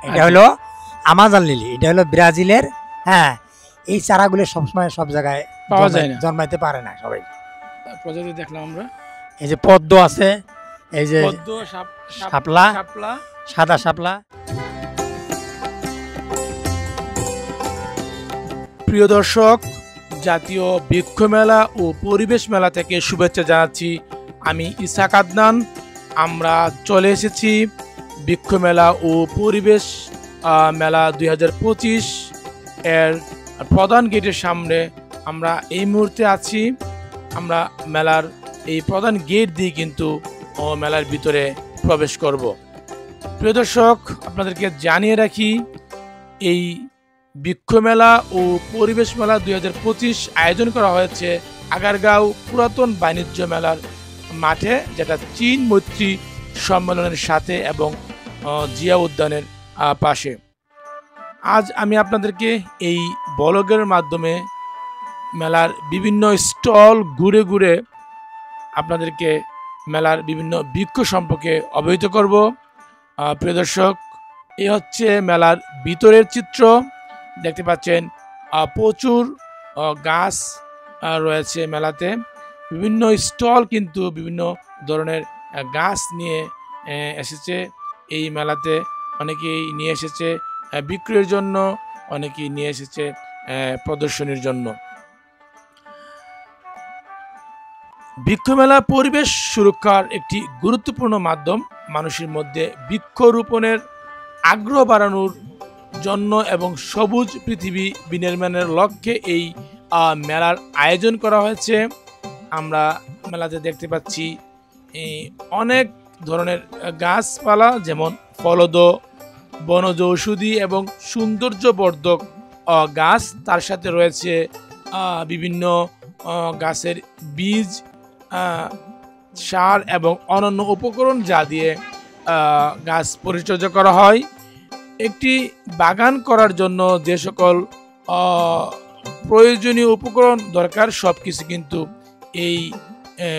এটা হলো Amazon lily, এটা হলো ব্রাজিলের। হ্যাঁ, এই চারাগুলো সবসময় সব জায়গায় পাওয়া যায় না, জন্মাইতে পারে না সবাই। প্রজাতি দেখলাম আমরা, এই যে পদ্ম আছে, এই যে পদ্ম, শাপলা, শাপলা, সাদা শাপলা। প্রিয় দর্শক, জাতীয় বৃক্ষ মেলা ও পরিবেশ মেলা থেকে শুভেচ্ছা জানাচ্ছি। আমি ইসাক আদনান। আমরা চলে এসেছি বৃক্ষ মেলা ও পরিবেশ মেলা 2025 এর প্রধান গেটের সামনে আমরা এই মুহূর্তে আছি। আমরা মেলার এই প্রধান গেট দিয়ে কিন্তু মেলার ভিতরে প্রবেশ করব। প্রিয় দর্শক, আপনাদেরকে জানিয়ে রাখি, এই বৃক্ষ মেলা ও পরিবেশ মেলা 2025 আয়োজন করা হয়েছে আগারগাঁও পুরাতন বাণিজ্য মেলার মাঠে, যেটা চীন মৈত্রী সম্মেলনের সাথে এবং জিয়া উদ্যানের পাশে। আজ আমি আপনাদেরকে এই ব্লগের মাধ্যমে মেলার বিভিন্ন স্টল ঘুরে ঘুরে আপনাদেরকে মেলার বিভিন্ন বৃক্ষ সম্পর্কে অবহিত করব। প্রিয় দর্শক, এই হচ্ছে মেলার ভিতরের চিত্র। দেখতে পাচ্ছেন প্রচুর গাছ রয়েছে মেলাতে। বিভিন্ন স্টল কিন্তু বিভিন্ন ধরনের গাছ নিয়ে এসেছে এই মেলাতে। অনেকেই নিয়ে এসেছে বিক্রয়ের জন্য, অনেকেই নিয়ে এসেছে প্রদর্শনীর জন্য। বৃক্ষমেলা পরিবেশ সুরক্ষার একটি গুরুত্বপূর্ণ মাধ্যম। মানুষের মধ্যে বৃক্ষরোপণের আগ্রহ বাড়ানোর জন্য এবং সবুজ পৃথিবী বিনির্মাণের লক্ষ্যে এই মেলার আয়োজন করা হয়েছে। আমরা মেলাতে দেখতে পাচ্ছি অনেক ধরনের গাছপালা, যেমন ফলদ, বনজ ঔষধি এবং সৌন্দর্যবর্ধক গাছ। তার সাথে রয়েছে বিভিন্ন গাছের বীজ, সার এবং অন্যান্য উপকরণ, যা দিয়ে গাছ পরিচর্যা করা হয়। একটি বাগান করার জন্য যে সকল প্রয়োজনীয় উপকরণ দরকার, সব কিছু কিন্তু এই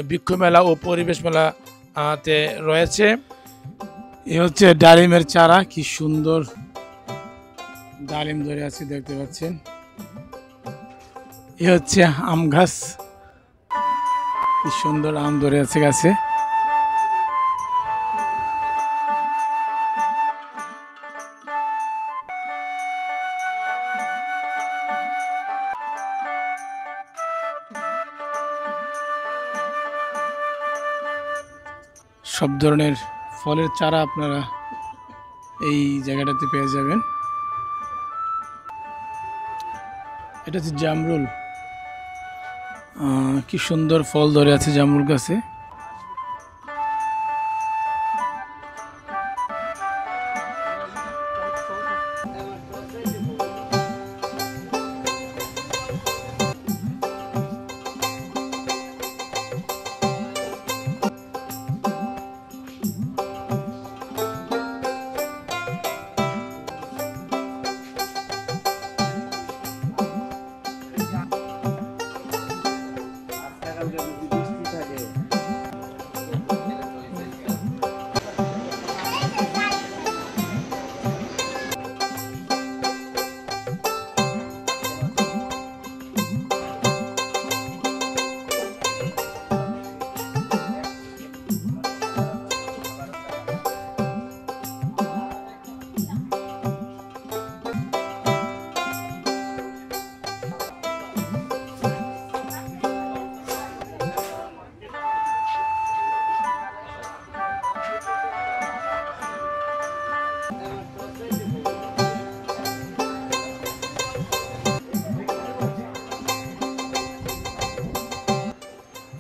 বৃক্ষ মেলা ও পরিবেশ মেলাতে রয়েছে। এ হচ্ছে ডালিমের চারা, কি সুন্দর ডালিম ধরে আছে দেখতে পাচ্ছেন। এ হচ্ছে আম গাছ, কি সুন্দর আম ধরে আছে গাছে। সব ধরনের ফলের চারা আপনারা এই জায়গাটাতে পেয়ে যাবেন। এটা হচ্ছে জামরুল, কি সুন্দর ফল ধরে আছে জামরুল গাছে।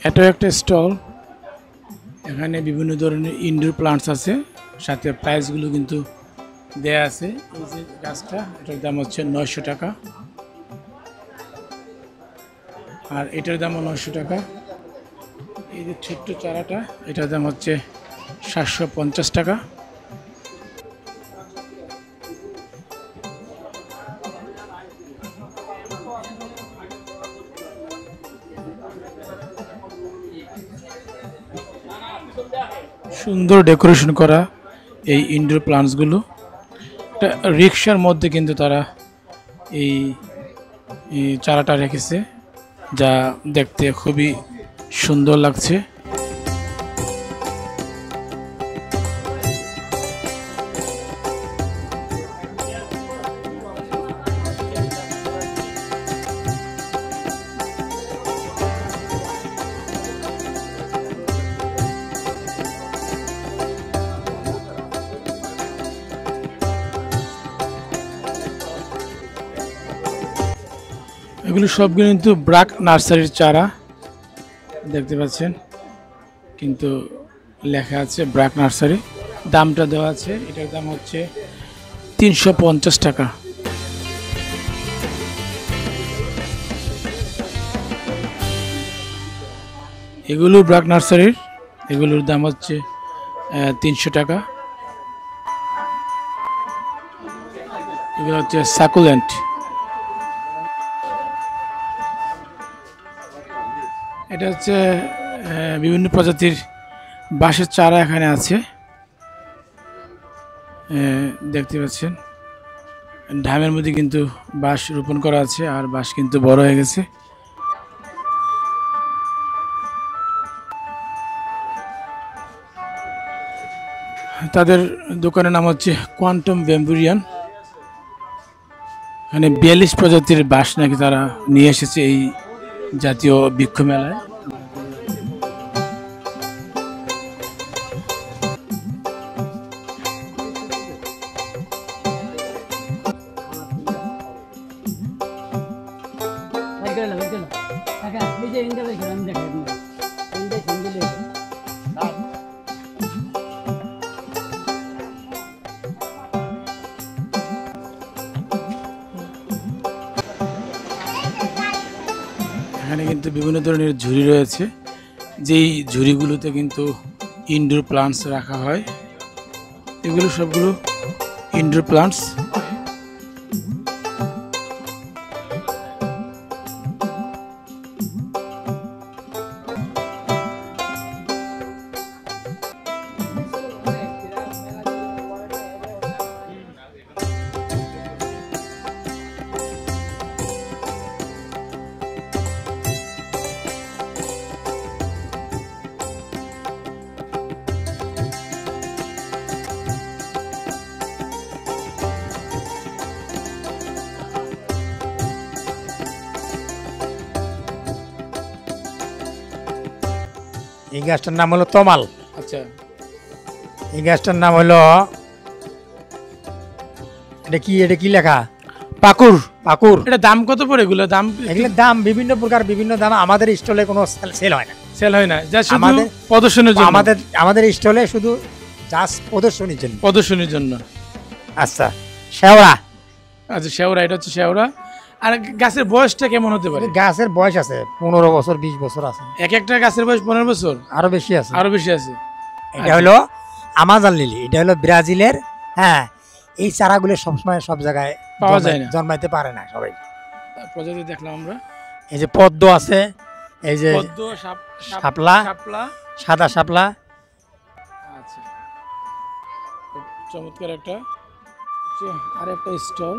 এটাও একটা স্টল, এখানে বিভিন্ন ধরনের ইনডোর প্লান্টস আছে, সাথে প্রাইসগুলো কিন্তু দেয়া আছে। এই যে গাছটা, এটার দাম হচ্ছে 900 টাকা, আর এটার দামও 900 টাকা। এই যে ছোট্ট চারাটা, এটার দাম হচ্ছে 750 টাকা। সুন্দর ডেকোরেশন করা এই ইনডোর প্লান্টসগুলো। একটা রিক্সার মধ্যে কিন্তু তারা এই এই চারাটা রেখেছে, যা দেখতে খুবই সুন্দর লাগছে। এগুলো সবগুলো কিন্তু ব্রাক নার্সারির চারা দেখতে পাচ্ছেন, কিন্তু লেখা আছে ব্রাক নার্সারি। দামটা দেওয়া আছে, এটার দাম হচ্ছে 350 টাকা। এগুলো ব্রাক নার্সারির, এগুলোর দাম হচ্ছে 300 টাকা। এগুলো হচ্ছে সাকুলেন্ট। এটা হচ্ছে বিভিন্ন প্রজাতির বাঁশের চারা এখানে আছে, দেখতে পাচ্ছেন। ঢামের মধ্যে কিন্তু বাঁশ রোপণ করা আছে, আর বাঁশ কিন্তু বড় হয়ে গেছে। তাদের দোকানের নাম হচ্ছে কোয়ান্টাম ব্যাম্বুরিয়ান। এখানে 42 প্রজাতির বাঁশ নাকি তারা নিয়ে এসেছে এই জাতীয় বৃক্ষ মেলায়। এখানে কিন্তু বিভিন্ন ধরনের ঝুড়ি রয়েছে, যেই ঝুড়িগুলোতে কিন্তু ইনডোর প্লান্টস রাখা হয়। এগুলো সবগুলো ইনডোর প্লান্টস। এই গাছটার নাম হলো তমাল। আচ্ছা, এই গাছটার নাম হলো, এটা কি লেখা? পাকুর। পাকুর। এটা দাম কত পড়ে? এগুলোর দাম? এগুলোর দাম বিভিন্ন প্রকার, বিভিন্ন দাম। আমাদের স্টলে কোনো সেল হয় না, সেল হয় না, যা শুধু আমাদের প্রদর্শনের জন্য। আমাদের স্টলে শুধু জাস্ট প্রদর্শনীর জন্য। প্রদর্শনীর জন্য। আচ্ছা, শেওড়া। আচ্ছা, শেওড়া। এটা হচ্ছে শেওড়া। আর গাছের বয়সটা কেমন হতে পারে? গাছের বয়স আছে 15 বছর, 20 বছর আছে। এক একটা গাছের বয়স 15 বছর? আরো বেশি আছে। আরো বেশি আছে। এটা হলো আমাজন লিলি, এটা হলো ব্রাজিলের। হ্যাঁ, এই চারাগুলো সবসময় সব জায়গায় পাওয়া যায় না, জন্মাইতে পারে না সবাই। প্রজাতি দেখলাম আমরা। এই যে পদ্ম আছে, এই যে পদ্ম, শাপলা, সাদা শাপলা। আচ্ছা, খুব চমৎকার একটা। আর একটা স্টল।